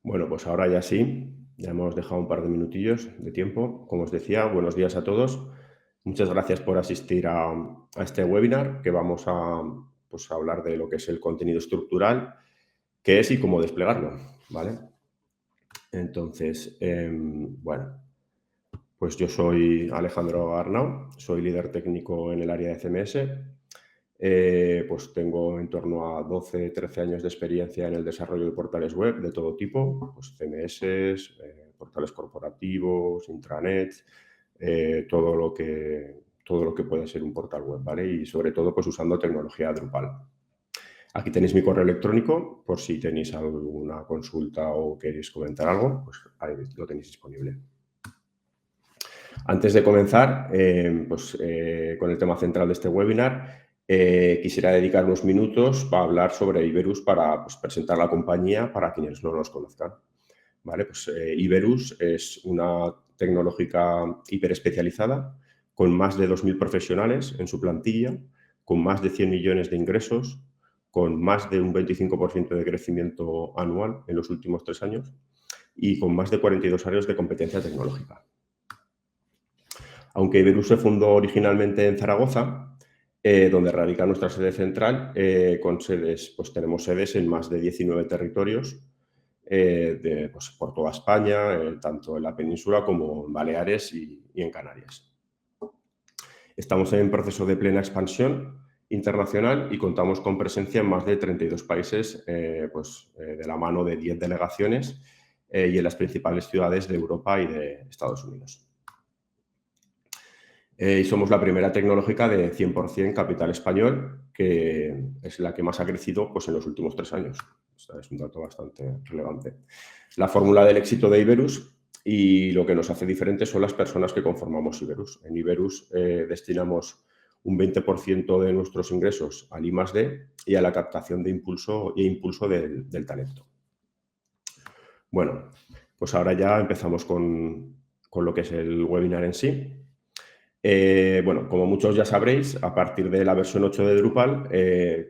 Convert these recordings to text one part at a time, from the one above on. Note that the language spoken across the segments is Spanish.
Bueno, pues ahora ya sí, ya hemos dejado un par de minutillos de tiempo. Como os decía, buenos días a todos. Muchas gracias por asistir a este webinar que vamos pues, a hablar de lo que es el contenido estructural, qué es y cómo desplegarlo, ¿vale? Entonces, bueno, pues yo soy Alejandro Arnau, soy líder técnico en el área de CMS. Pues tengo en torno a 12, 13 años de experiencia en el desarrollo de portales web de todo tipo, pues CMS, portales corporativos, intranets, todo lo que puede ser un portal web, ¿vale? Y sobre todo, pues usando tecnología Drupal. Aquí tenéis mi correo electrónico, por si tenéis alguna consulta o queréis comentar algo, pues ahí lo tenéis disponible. Antes de comenzar, con el tema central de este webinar, quisiera dedicar unos minutos para hablar sobre Iberus, para pues, presentar la compañía para quienes no nos conozcan. ¿Vale? Pues, Iberus es una tecnológica hiperespecializada con más de 2.000 profesionales en su plantilla, con más de 100 millones de ingresos, con más de un 25% de crecimiento anual en los últimos 3 años y con más de 42 áreas de competencia tecnológica. Aunque Iberus se fundó originalmente en Zaragoza, donde radica nuestra sede central, con sedes, pues tenemos sedes en más de 19 territorios pues, por toda España, tanto en la península como en Baleares y en Canarias. Estamos en proceso de plena expansión internacional y contamos con presencia en más de 32 países, de la mano de 10 delegaciones y en las principales ciudades de Europa y de Estados Unidos. Y somos la primera tecnológica de 100% capital español, que es la que más ha crecido pues, en los últimos 3 años. Esto es un dato bastante relevante. La fórmula del éxito de Iberus y lo que nos hace diferentes son las personas que conformamos Iberus. En Iberus destinamos un 20% de nuestros ingresos al I+D y a la captación de impulso del talento. Bueno, pues ahora ya empezamos con lo que es el webinar en sí. Como muchos ya sabréis, a partir de la versión 8 de Drupal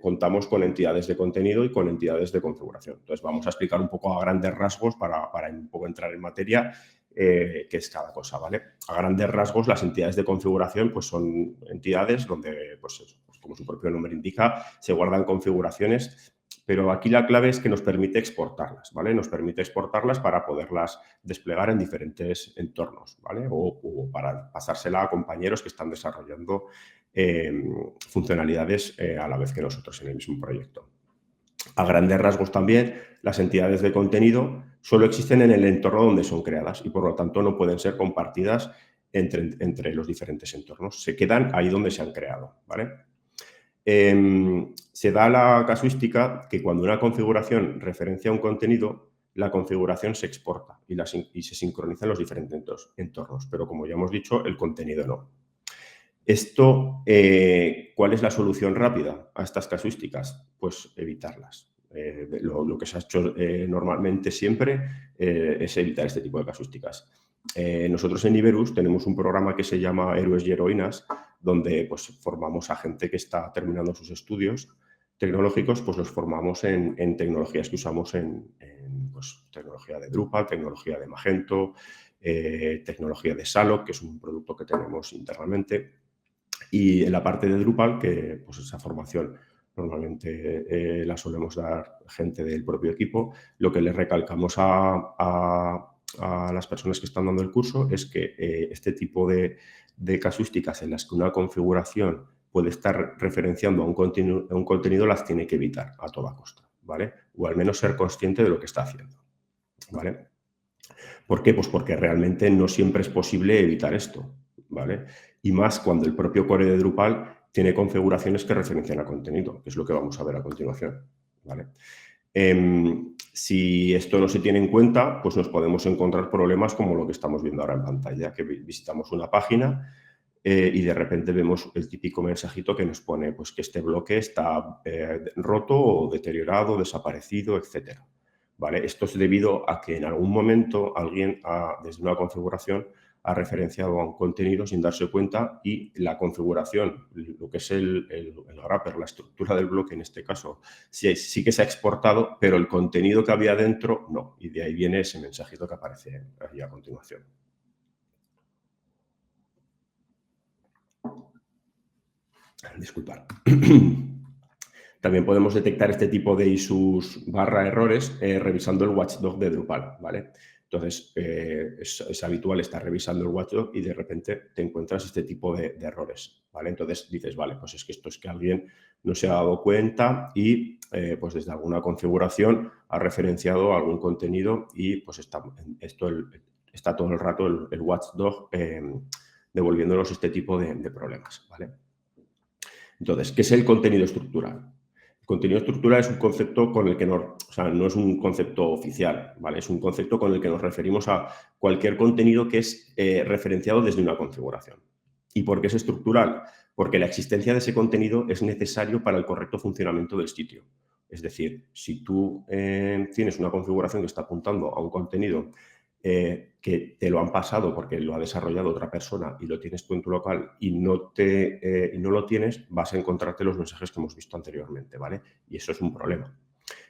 contamos con entidades de contenido y con entidades de configuración. Entonces, vamos a explicar un poco a grandes rasgos para un poco entrar en materia qué es cada cosa, ¿vale? A grandes rasgos, las entidades de configuración pues, son entidades donde, pues, como su propio nombre indica, se guardan configuraciones, pero aquí la clave es que nos permite exportarlas, ¿vale? Nos permite exportarlas para poderlas desplegar en diferentes entornos, ¿vale? O para pasársela a compañeros que están desarrollando funcionalidades a la vez que nosotros en el mismo proyecto. A grandes rasgos también, las entidades de contenido solo existen en el entorno donde son creadas y, por lo tanto, no pueden ser compartidas entre los diferentes entornos. Se quedan ahí donde se han creado, ¿vale? Se da la casuística que cuando una configuración referencia un contenido, la configuración se exporta y se sincroniza en los diferentes entornos, pero como ya hemos dicho, el contenido no. Esto, ¿cuál es la solución rápida a estas casuísticas? Pues evitarlas. Lo que se ha hecho normalmente siempre es evitar este tipo de casuísticas. Nosotros en Iberus tenemos un programa que se llama Héroes y Heroínas, donde pues, formamos a gente que está terminando sus estudios tecnológicos, pues los formamos en tecnologías que usamos pues, tecnología de Drupal, tecnología de Magento, tecnología de Salo, que es un producto que tenemos internamente. Y en la parte de Drupal, que pues esa formación normalmente la solemos dar gente del propio equipo, lo que les recalcamos a las personas que están dando el curso es que este tipo de casuísticas en las que una configuración puede estar referenciando a un contenido las tiene que evitar a toda costa, ¿vale? O al menos ser consciente de lo que está haciendo, ¿vale? ¿Por qué? Pues porque realmente no siempre es posible evitar esto, ¿vale? Y más cuando el propio core de Drupal tiene configuraciones que referencian a contenido, que es lo que vamos a ver a continuación, ¿vale? Si esto no se tiene en cuenta, pues nos podemos encontrar problemas como lo que estamos viendo ahora en pantalla, que visitamos una página y de repente vemos el típico mensajito que nos pone pues, que este bloque está roto o deteriorado, desaparecido, etcétera. ¿Vale? Esto es debido a que en algún momento alguien, desde una configuración, ha referenciado a un contenido sin darse cuenta y la configuración, lo que es el wrapper, la estructura del bloque en este caso, sí que se ha exportado, pero el contenido que había dentro no. Y de ahí viene ese mensajito que aparece ahí a continuación. Disculpad. También podemos detectar este tipo de issues / errores revisando el watchdog de Drupal, ¿vale? Entonces, es habitual estar revisando el watchdog y de repente te encuentras este tipo de errores, ¿vale? Entonces dices, vale, pues es que esto es que alguien no se ha dado cuenta y pues desde alguna configuración ha referenciado algún contenido y pues está todo el rato el watchdog devolviéndonos este tipo de problemas, ¿vale? Entonces, ¿qué es el contenido estructural? El contenido estructural es un concepto con el que no es un concepto oficial, ¿vale? Es un concepto con el que nos referimos a cualquier contenido que es referenciado desde una configuración. ¿Y por qué es estructural? Porque la existencia de ese contenido es necesario para el correcto funcionamiento del sitio. Es decir, si tú tienes una configuración que está apuntando a un contenido que te lo han pasado porque lo ha desarrollado otra persona y lo tienes tú en tu local y no lo tienes, vas a encontrarte los mensajes que hemos visto anteriormente, ¿vale? Y eso es un problema.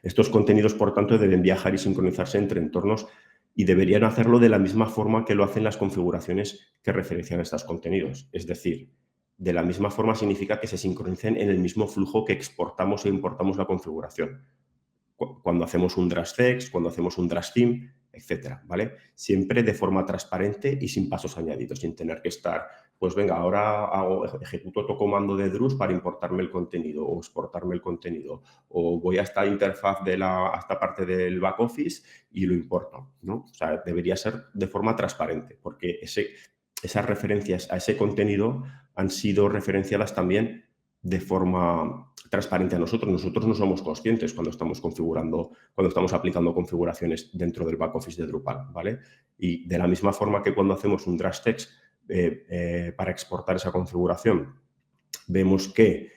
Estos contenidos, por tanto, deben viajar y sincronizarse entre entornos y deberían hacerlo de la misma forma que lo hacen las configuraciones que referencian estos contenidos. Es decir, de la misma forma significa que se sincronicen en el mismo flujo que exportamos e importamos la configuración. Cuando hacemos un DrashText, cuando hacemos un DrashTheme, etcétera, ¿vale? Siempre de forma transparente y sin pasos añadidos, sin tener que estar, pues venga, ahora ejecuto otro comando de Drush para importarme el contenido o exportarme el contenido, o voy a esta interfaz a esta parte del back office y lo importo, ¿no? O sea, debería ser de forma transparente, porque esas referencias a ese contenido han sido referenciadas también de forma transparente a nosotros. Nosotros no somos conscientes cuando estamos aplicando configuraciones dentro del back office de Drupal, ¿vale? Y de la misma forma que cuando hacemos un DrashText para exportar esa configuración, vemos que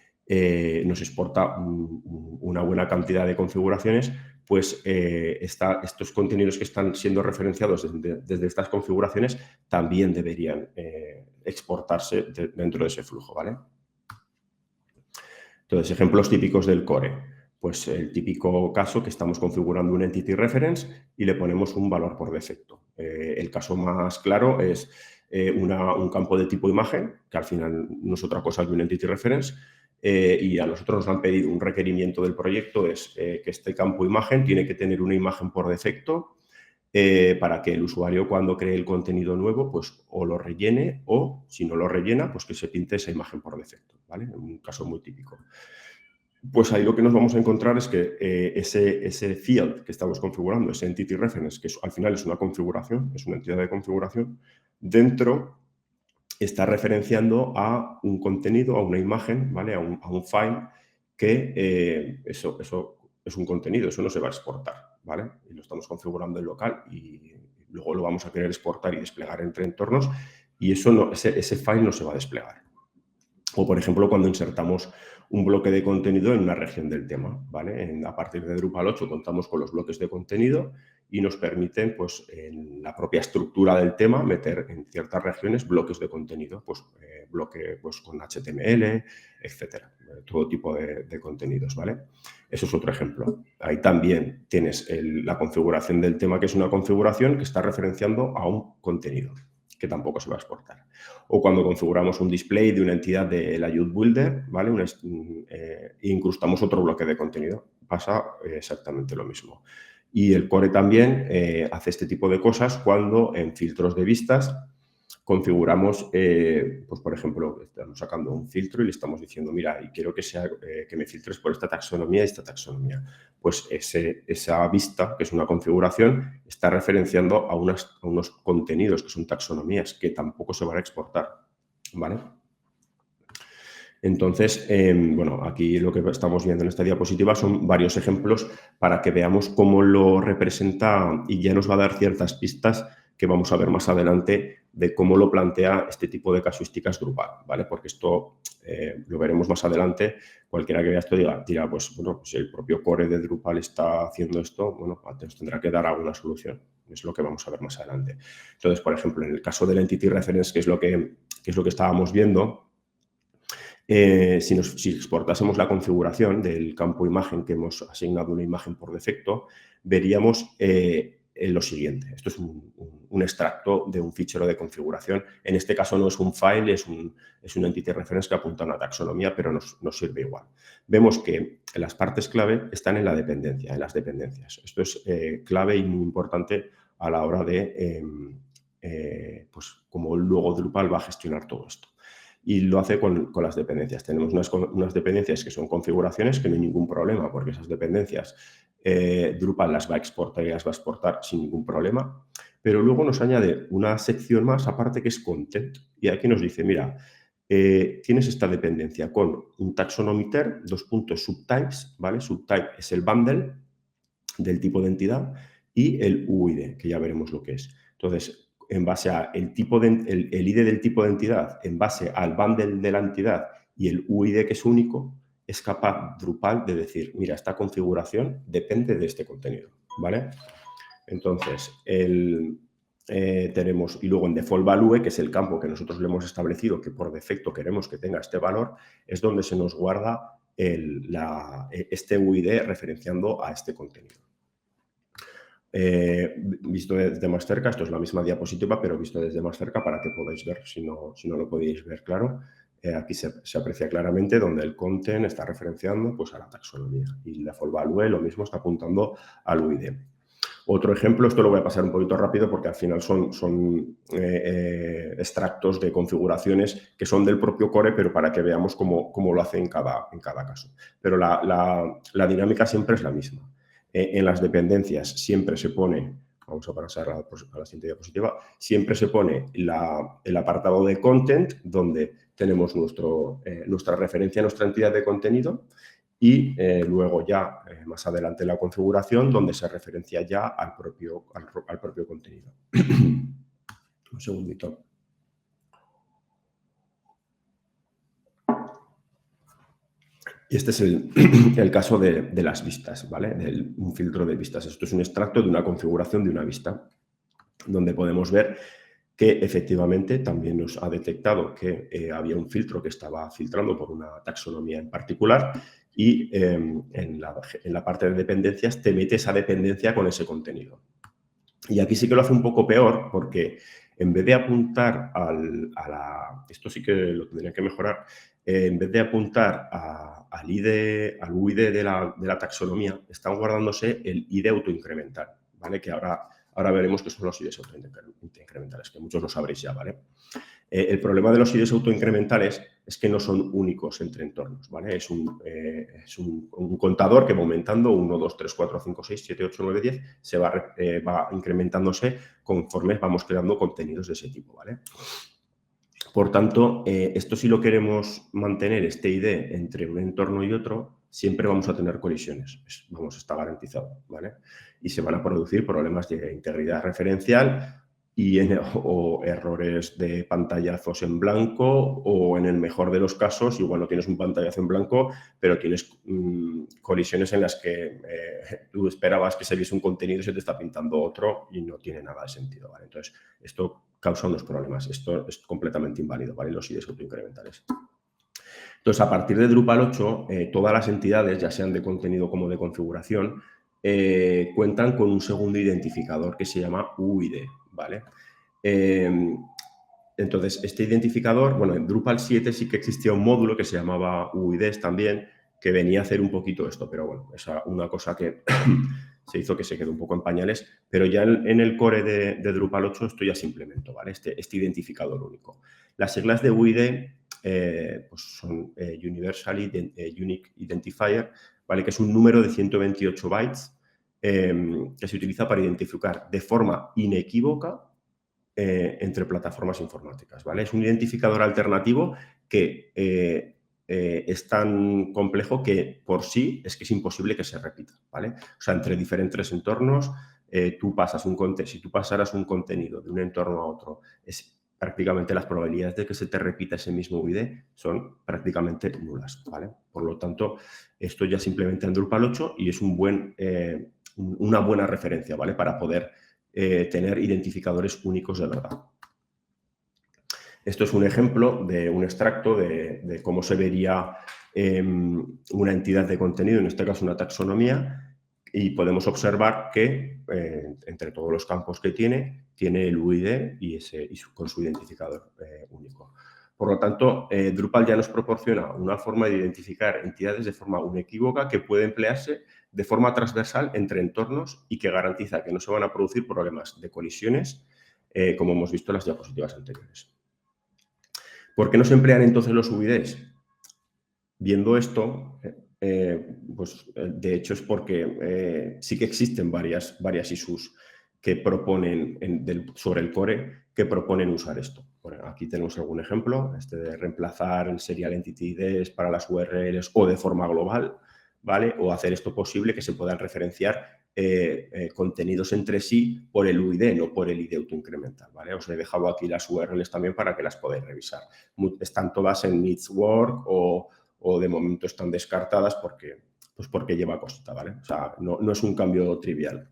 nos exporta una buena cantidad de configuraciones, pues estos contenidos que están siendo referenciados desde estas configuraciones también deberían exportarse dentro de ese flujo, ¿vale? Entonces, ejemplos típicos del core. Pues el típico caso que estamos configurando un entity reference y le ponemos un valor por defecto. El caso más claro es un campo de tipo imagen, que al final no es otra cosa que un entity reference, y a nosotros nos han pedido un requerimiento del proyecto, es que este campo imagen tiene que tener una imagen por defecto para que el usuario cuando cree el contenido nuevo, pues o lo rellene o, si no lo rellena, pues que se pinte esa imagen por defecto, ¿vale? Un caso muy típico. Pues ahí lo que nos vamos a encontrar es que ese field que estamos configurando, ese entity reference, que al final es una configuración, es una entidad de configuración, dentro está referenciando a un contenido, a una imagen, ¿vale? A un file que eso es un contenido, eso no se va a exportar, ¿vale? Y lo estamos configurando en local y luego lo vamos a querer exportar y desplegar entre entornos y ese file no se va a desplegar. O, por ejemplo, cuando insertamos un bloque de contenido en una región del tema, ¿vale? A partir de Drupal 8 contamos con los bloques de contenido y nos permiten, pues, en la propia estructura del tema, meter en ciertas regiones bloques de contenido, pues, bloque pues, con HTML, etcétera, todo tipo de contenidos, ¿vale? Eso es otro ejemplo. Ahí también tienes la configuración del tema, que es una configuración que está referenciando a un contenido, que tampoco se va a exportar. O cuando configuramos un display de una entidad de la Youth Builder, ¿vale? Incrustamos otro bloque de contenido. Pasa exactamente lo mismo. Y el core también hace este tipo de cosas cuando en filtros de vistas configuramos, pues por ejemplo, estamos sacando un filtro y le estamos diciendo, mira, y quiero que me filtres por esta taxonomía y esta taxonomía. Pues esa vista, que es una configuración, está referenciando a unos contenidos que son taxonomías que tampoco se van a exportar, ¿vale? Entonces, bueno, aquí lo que estamos viendo en esta diapositiva son varios ejemplos para que veamos cómo lo representa y ya nos va a dar ciertas pistas que vamos a ver más adelante de cómo lo plantea este tipo de casuísticas Drupal, ¿vale? Porque esto lo veremos más adelante. Cualquiera que vea esto dirá, pues bueno, si el propio core de Drupal está haciendo esto, bueno, nos tendrá que dar alguna solución. Es lo que vamos a ver más adelante. Entonces, por ejemplo, en el caso del Entity Reference, que es lo que estábamos viendo, si exportásemos la configuración del campo imagen que hemos asignado una imagen por defecto, veríamos lo siguiente. Esto es un extracto de un fichero de configuración. En este caso no es un file, es un entity reference que apunta a una taxonomía, pero nos sirve igual. Vemos que las partes clave están en las dependencias. Esto es clave y muy importante a la hora de pues cómo luego Drupal va a gestionar todo esto. Y lo hace con las dependencias. Tenemos unas dependencias que son configuraciones, que no hay ningún problema, porque esas dependencias Drupal las va a exportar y las va a exportar sin ningún problema. Pero luego nos añade una sección más aparte que es content. Y aquí nos dice, mira, tienes esta dependencia con un taxonomiter, subtypes, ¿vale? Subtype es el bundle del tipo de entidad y el UID, que ya veremos lo que es. Entonces, en base a el ID del tipo de entidad, en base al bundle de la entidad y el UID que es único, es capaz Drupal de decir, mira, esta configuración depende de este contenido, ¿vale? Entonces, tenemos, y luego en default value, que es el campo que nosotros le hemos establecido, que por defecto queremos que tenga este valor, es donde se nos guarda este UID referenciando a este contenido. Visto desde más cerca, esto es la misma diapositiva, pero visto desde más cerca para que podáis ver, si no lo podéis ver claro, aquí se aprecia claramente donde el content está referenciando pues, a la taxonomía y la default value lo mismo está apuntando al UID. Otro ejemplo, esto lo voy a pasar un poquito rápido porque al final son extractos de configuraciones que son del propio core, pero para que veamos cómo lo hace en cada caso. Pero la dinámica siempre es la misma. En las dependencias siempre se pone, vamos a pasar a la siguiente diapositiva, siempre se pone el apartado de content donde tenemos nuestra referencia a nuestra entidad de contenido y luego ya más adelante la configuración donde se referencia ya al propio contenido. Un segundito. Y este es el caso de las vistas, ¿vale? Un filtro de vistas. Esto es un extracto de una configuración de una vista, donde podemos ver que efectivamente también nos ha detectado que había un filtro que estaba filtrando por una taxonomía en particular y en la parte de dependencias te mete esa dependencia con ese contenido. Y aquí sí que lo hace un poco peor porque en vez de apuntar esto sí que lo tendría que mejorar, en vez de apuntar al UID de la taxonomía, están guardándose el ID autoincremental, ¿vale? Que ahora veremos que son los IDs autoincrementales, que muchos lo sabréis ya, ¿vale? El problema de los IDs autoincrementales es que no son únicos entre entornos, ¿vale? Es un contador que va aumentando 1, 2, 3, 4, 5, 6, 7, 8, 9, 10, se va incrementándose conforme vamos creando contenidos de ese tipo, ¿vale? Por tanto, esto si lo queremos mantener, este ID entre un entorno y otro, siempre vamos a tener colisiones, está garantizado, ¿vale? Y se van a producir problemas de integridad referencial o errores de pantallazos en blanco o en el mejor de los casos, igual no tienes un pantallazo en blanco, pero tienes colisiones en las que tú esperabas que se viese un contenido y se te está pintando otro y no tiene nada de sentido, ¿vale? Entonces, esto causa unos problemas. Esto es completamente inválido, ¿vale? Los IDs autoincrementales. Entonces, a partir de Drupal 8, todas las entidades, ya sean de contenido como de configuración, cuentan con un segundo identificador que se llama UID, ¿vale? Entonces, este identificador, bueno, en Drupal 7 sí que existía un módulo que se llamaba UIDs también, que venía a hacer un poquito esto, pero bueno, es una cosa que se hizo que se quedó un poco en pañales, pero ya en el core de Drupal 8 esto ya se implementó, ¿vale? Este identificador único. Las siglas de UID pues son Unique Identifier, ¿vale? Que es un número de 128 bytes que se utiliza para identificar de forma inequívoca entre plataformas informáticas, ¿vale? Es un identificador alternativo que es tan complejo que por sí es que es imposible que se repita, ¿vale? O sea, entre diferentes entornos, si tú pasaras un contenido de un entorno a otro, prácticamente las probabilidades de que se te repita ese mismo UID son prácticamente nulas, ¿vale? Por lo tanto, esto ya se implementa en Drupal 8 y es una buena referencia, ¿vale? Para poder tener identificadores únicos de verdad. Esto es un ejemplo de un extracto de cómo se vería una entidad de contenido, en este caso una taxonomía, y podemos observar que entre todos los campos que tiene el UID con su identificador único. Por lo tanto, Drupal ya nos proporciona una forma de identificar entidades de forma inequívoca que puede emplearse de forma transversal entre entornos y que garantiza que no se van a producir problemas de colisiones, como hemos visto en las diapositivas anteriores. ¿Por qué no se emplean entonces los UIDs? Viendo esto, de hecho es porque sí que existen varias issues que proponen sobre el core que proponen usar esto. Bueno, aquí tenemos algún ejemplo, de reemplazar el serial entity IDs para las URLs o de forma global, ¿vale? O hacer esto posible que se puedan referenciar contenidos entre sí por el UID, no por el ID autoincremental, ¿vale? Os he dejado aquí las URLs también para que las podáis revisar. Están todas en Needs Work o de momento están descartadas porque lleva cosita, ¿vale? O sea, no es un cambio trivial.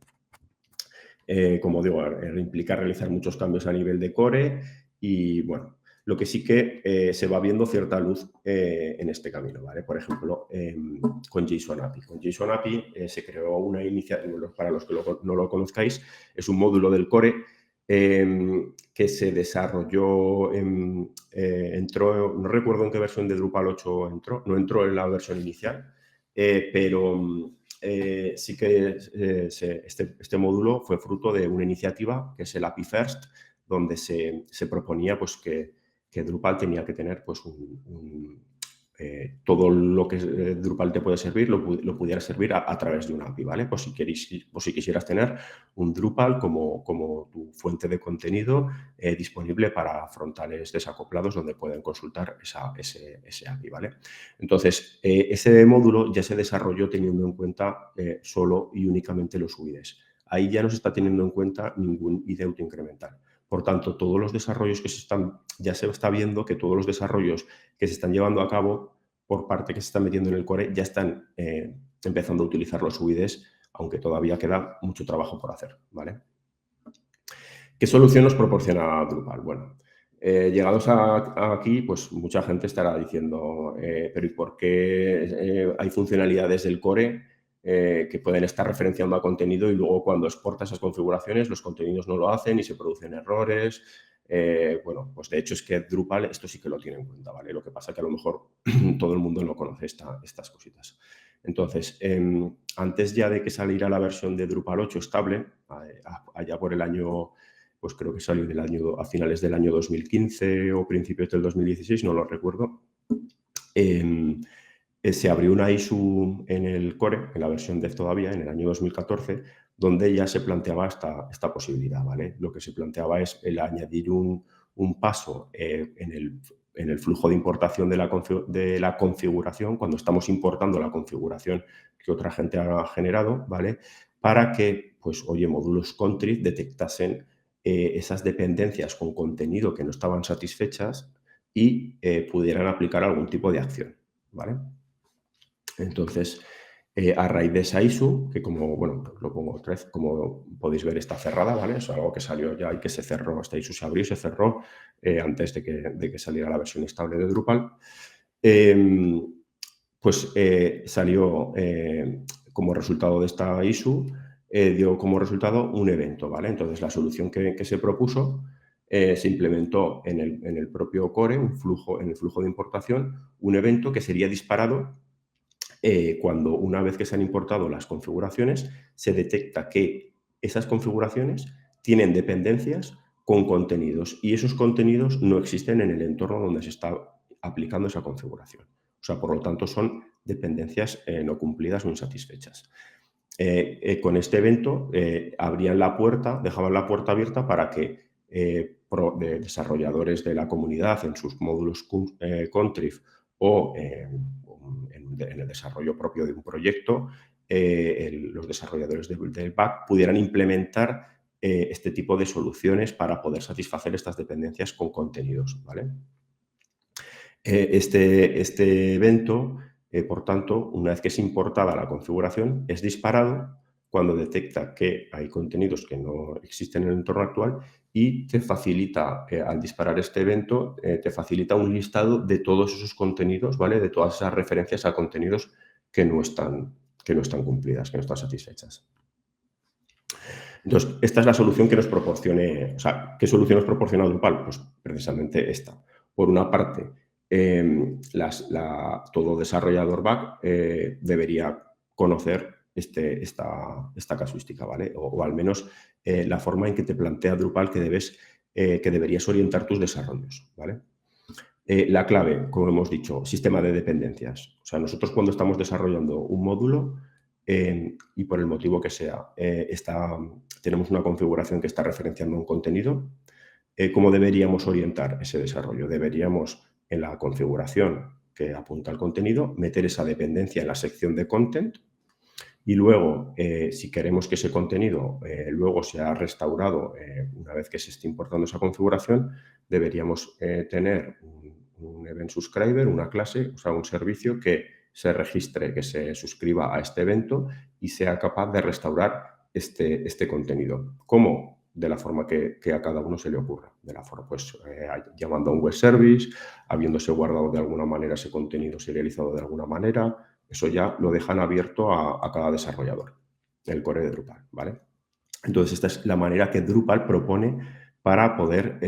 Como digo, implica realizar muchos cambios a nivel de core y, bueno, lo que sí que se va viendo cierta luz en este camino, ¿vale? Por ejemplo, con JSON API. Con JSON API se creó una iniciativa, para los que no lo conozcáis, es un módulo del core que se desarrolló, entró, no recuerdo en qué versión de Drupal 8 entró, no entró en la versión inicial, pero sí que este módulo fue fruto de una iniciativa que es el API First, donde se proponía pues, que Drupal tenía que tener pues, todo lo que Drupal te puede servir, lo pudiera servir a través de una API, ¿vale? Pues si quisieras tener un Drupal como tu fuente de contenido disponible para frontales desacoplados donde pueden consultar ese API, ¿vale? Entonces, ese módulo ya se desarrolló teniendo en cuenta solo y únicamente los UIDs. Ahí ya no se está teniendo en cuenta ningún ID autoincremental. Por tanto, todos los desarrollos ya se está viendo que todos los desarrollos que se están llevando a cabo por parte que se están metiendo en el core ya están empezando a utilizar los UIDs, aunque todavía queda mucho trabajo por hacer, ¿vale? ¿Qué solución nos proporciona Drupal? Bueno, llegados aquí, pues mucha gente estará diciendo, pero ¿y por qué hay funcionalidades del core que pueden estar referenciando a contenido y luego cuando exporta esas configuraciones los contenidos no lo hacen y se producen errores? Bueno, pues de hecho es que Drupal esto sí que lo tiene en cuenta, ¿vale? Lo que pasa es que a lo mejor todo el mundo no conoce estas cositas. Entonces, antes ya de que saliera la versión de Drupal 8 estable, allá por el año, pues creo que salió a finales del año 2015 o principios del 2016, no lo recuerdo, se abrió una issue en el core, en la versión dev todavía, en el año 2014, donde ya se planteaba esta posibilidad, ¿vale? Lo que se planteaba es el añadir un paso en el flujo de importación de la configuración, cuando estamos importando la configuración que otra gente ha generado, ¿vale? Para que, pues, oye, módulos Contrib detectasen esas dependencias con contenido que no estaban satisfechas y pudieran aplicar algún tipo de acción, ¿vale? Entonces, a raíz de esa ISU, que como, bueno, lo pongo otra vez, como podéis ver está cerrada, ¿vale? Es algo que salió ya y que se cerró, esta ISU se abrió y se cerró antes de que saliera la versión estable de Drupal. Pues salió como resultado de esta ISU, dio como resultado un evento, ¿vale? Entonces, la solución que se propuso se implementó en el propio core, en el flujo de importación, un evento que sería disparado cuando una vez que se han importado las configuraciones, se detecta que esas configuraciones tienen dependencias con contenidos y esos contenidos no existen en el entorno donde se está aplicando esa configuración. O sea, por lo tanto, son dependencias no cumplidas o insatisfechas. Con este evento dejaban la puerta abierta para que desarrolladores de la comunidad en sus módulos Contrib o en el desarrollo propio de un proyecto, los desarrolladores del back pudieran implementar este tipo de soluciones para poder satisfacer estas dependencias con contenidos, ¿vale? Este evento, por tanto, una vez que es importada la configuración, es disparado cuando detecta que hay contenidos que no existen en el entorno actual y te facilita, al disparar este evento, te facilita un listado de todos esos contenidos, ¿vale? De todas esas referencias a contenidos que no están cumplidas, que no están satisfechas. Entonces, esta es la solución que nos proporcione, o sea, ¿qué solución nos proporciona Drupal? Pues precisamente esta. Por una parte, todo desarrollador back debería conocer esta casuística, ¿vale? O al menos la forma en que te plantea Drupal que deberías orientar tus desarrollos, ¿vale? La clave, como hemos dicho, sistema de dependencias. O sea, nosotros cuando estamos desarrollando un módulo y por el motivo que sea, tenemos una configuración que está referenciando un contenido, ¿cómo deberíamos orientar ese desarrollo? Deberíamos, en la configuración que apunta al contenido, meter esa dependencia en la sección de content y luego, si queremos que ese contenido luego sea restaurado una vez que se esté importando esa configuración, deberíamos tener un event subscriber, una clase, o sea, un servicio que se registre, que se suscriba a este evento y sea capaz de restaurar este contenido. ¿Cómo? De la forma que a cada uno se le ocurra. De la forma, pues, llamando a un web service, habiéndose guardado de alguna manera ese contenido serializado de alguna manera. Eso ya lo dejan abierto a cada desarrollador, el core de Drupal, ¿vale? Entonces, esta es la manera que Drupal propone para poder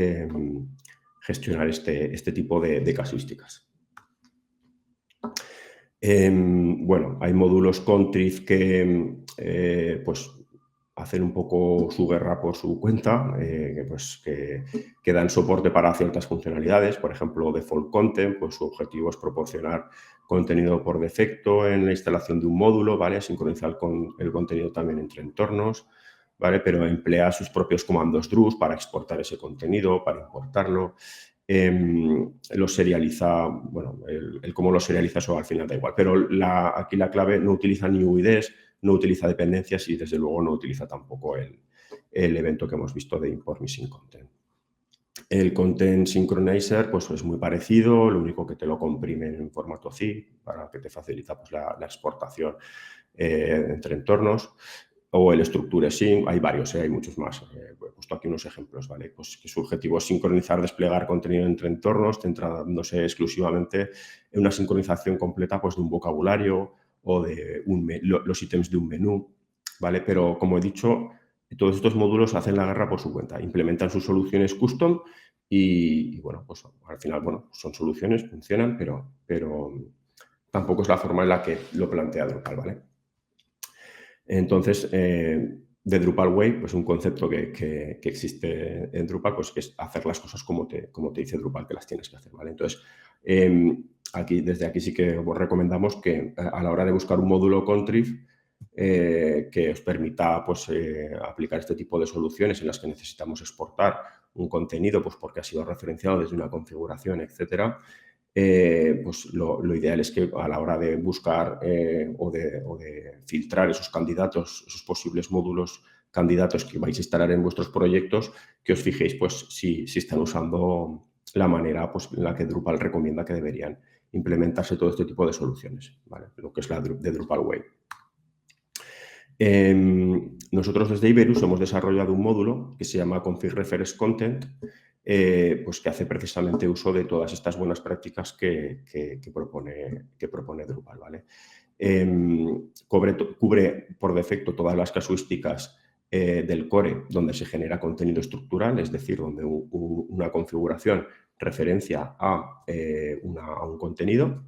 gestionar este tipo de casuísticas. Bueno, hay módulos Contriv que pues, hacen un poco su guerra por su cuenta, que dan soporte para ciertas funcionalidades. Por ejemplo, Default Content, pues su objetivo es proporcionar contenido por defecto en la instalación de un módulo, ¿vale? Sincronizar con el contenido también entre entornos, ¿vale? Pero emplea sus propios comandos DRUS para exportar ese contenido, para importarlo. Lo serializa, bueno, el cómo lo serializa eso al final da igual, pero aquí la clave no utiliza ni UIDs, no utiliza dependencias y desde luego no utiliza tampoco el evento que hemos visto de import missing content. El content synchronizer pues es muy parecido, lo único que te lo comprime en formato zip para que te facilita pues, la exportación entre entornos. O el Structure Sync, hay varios, hay muchos más. He puesto aquí unos ejemplos, ¿vale? Pues que su objetivo es sincronizar, desplegar contenido entre entornos, centrándose exclusivamente en una sincronización completa pues, de un vocabulario o de los ítems de un menú, ¿vale? Pero, como he dicho, todos estos módulos hacen la guerra por su cuenta, implementan sus soluciones custom y bueno, pues al final, bueno, son soluciones, funcionan, pero tampoco es la forma en la que lo plantea Drupal, ¿vale? Entonces, de Drupal Way, pues un concepto que existe en Drupal, pues que es hacer las cosas como te dice Drupal que las tienes que hacer, ¿vale? Entonces, desde aquí sí que os recomendamos que a la hora de buscar un módulo Contriv que os permita pues, aplicar este tipo de soluciones en las que necesitamos exportar un contenido, pues porque ha sido referenciado desde una configuración, etcétera, pues lo ideal es que a la hora de buscar o de filtrar esos candidatos, esos posibles módulos candidatos que vais a instalar en vuestros proyectos, que os fijéis pues, si están usando la manera pues, en la que Drupal recomienda que deberían implementarse todo este tipo de soluciones, ¿vale? Lo que es la de Drupal Way. Nosotros desde Iberus hemos desarrollado un módulo que se llama Config Reference Content, pues que hace precisamente uso de todas estas buenas prácticas que propone Drupal, ¿vale? Cubre por defecto todas las casuísticas del core donde se genera contenido estructural, es decir, donde una configuración referencia a un contenido.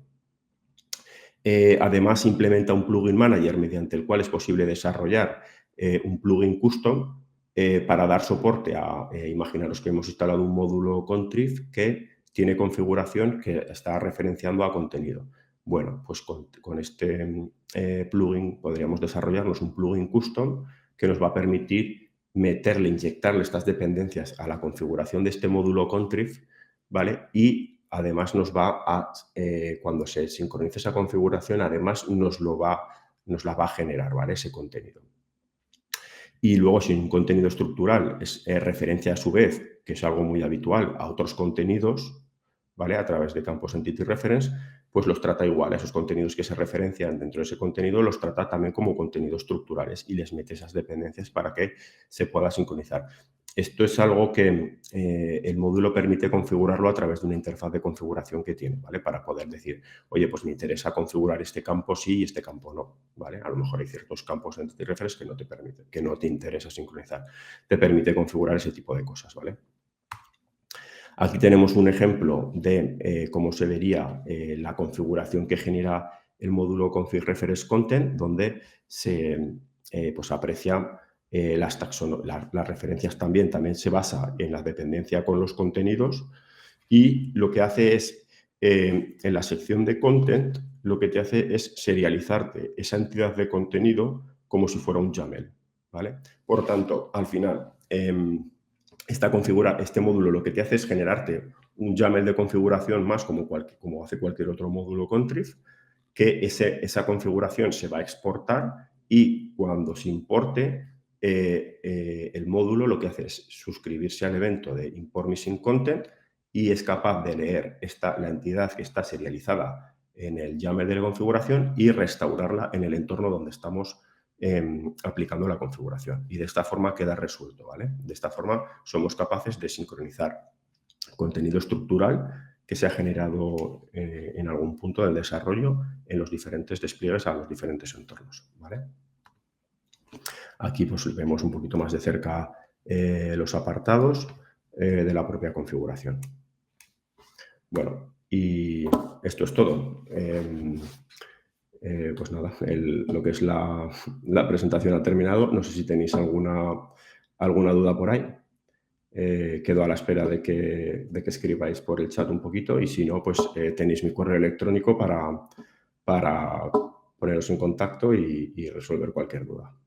Además, implementa un plugin manager mediante el cual es posible desarrollar un plugin custom para dar soporte a, imaginaros que hemos instalado un módulo Contriv que tiene configuración que está referenciando a contenido. Bueno, pues con este plugin podríamos desarrollarnos un plugin custom que nos va a permitir inyectarle estas dependencias a la configuración de este módulo Contriv, ¿vale? Y además nos va a, cuando se sincronice esa configuración, además nos la va a generar, ¿vale? Ese contenido. Y luego, si un contenido estructural es referencia a su vez, que es algo muy habitual, a otros contenidos, ¿vale? A través de campos Entity Reference, pues los trata igual. Esos contenidos que se referencian dentro de ese contenido los trata también como contenidos estructurales y les mete esas dependencias para que se pueda sincronizar. Esto es algo que el módulo permite configurarlo a través de una interfaz de configuración que tiene, ¿vale? Para poder decir, oye, pues me interesa configurar este campo sí y este campo no, ¿vale? A lo mejor hay ciertos campos en Entity Reference que no te permite, que no te interesa sincronizar. Te permite configurar ese tipo de cosas, ¿vale? Aquí tenemos un ejemplo de cómo se vería la configuración que genera el módulo config reference content, donde se pues aprecia las referencias también se basa en la dependencia con los contenidos y lo que hace es, en la sección de content, lo que te hace es serializarte esa entidad de contenido como si fuera un YAML, ¿vale? Por tanto, al final, este módulo lo que te hace es generarte un YAML de configuración más como hace cualquier otro módulo Contrib, que esa configuración se va a exportar y cuando se importe, el módulo lo que hace es suscribirse al evento de import missing content y es capaz de leer la entidad que está serializada en el YAML de la configuración y restaurarla en el entorno donde estamos aplicando la configuración. Y de esta forma queda resuelto, ¿vale? De esta forma somos capaces de sincronizar contenido estructural que se ha generado en algún punto del desarrollo en los diferentes despliegues a los diferentes entornos, ¿vale? Aquí pues, vemos un poquito más de cerca los apartados de la propia configuración. Bueno, y esto es todo. Pues nada, lo que es la presentación ha terminado. No sé si tenéis alguna duda por ahí. Quedo a la espera de que escribáis por el chat un poquito y si no, pues tenéis mi correo electrónico para poneros en contacto y resolver cualquier duda.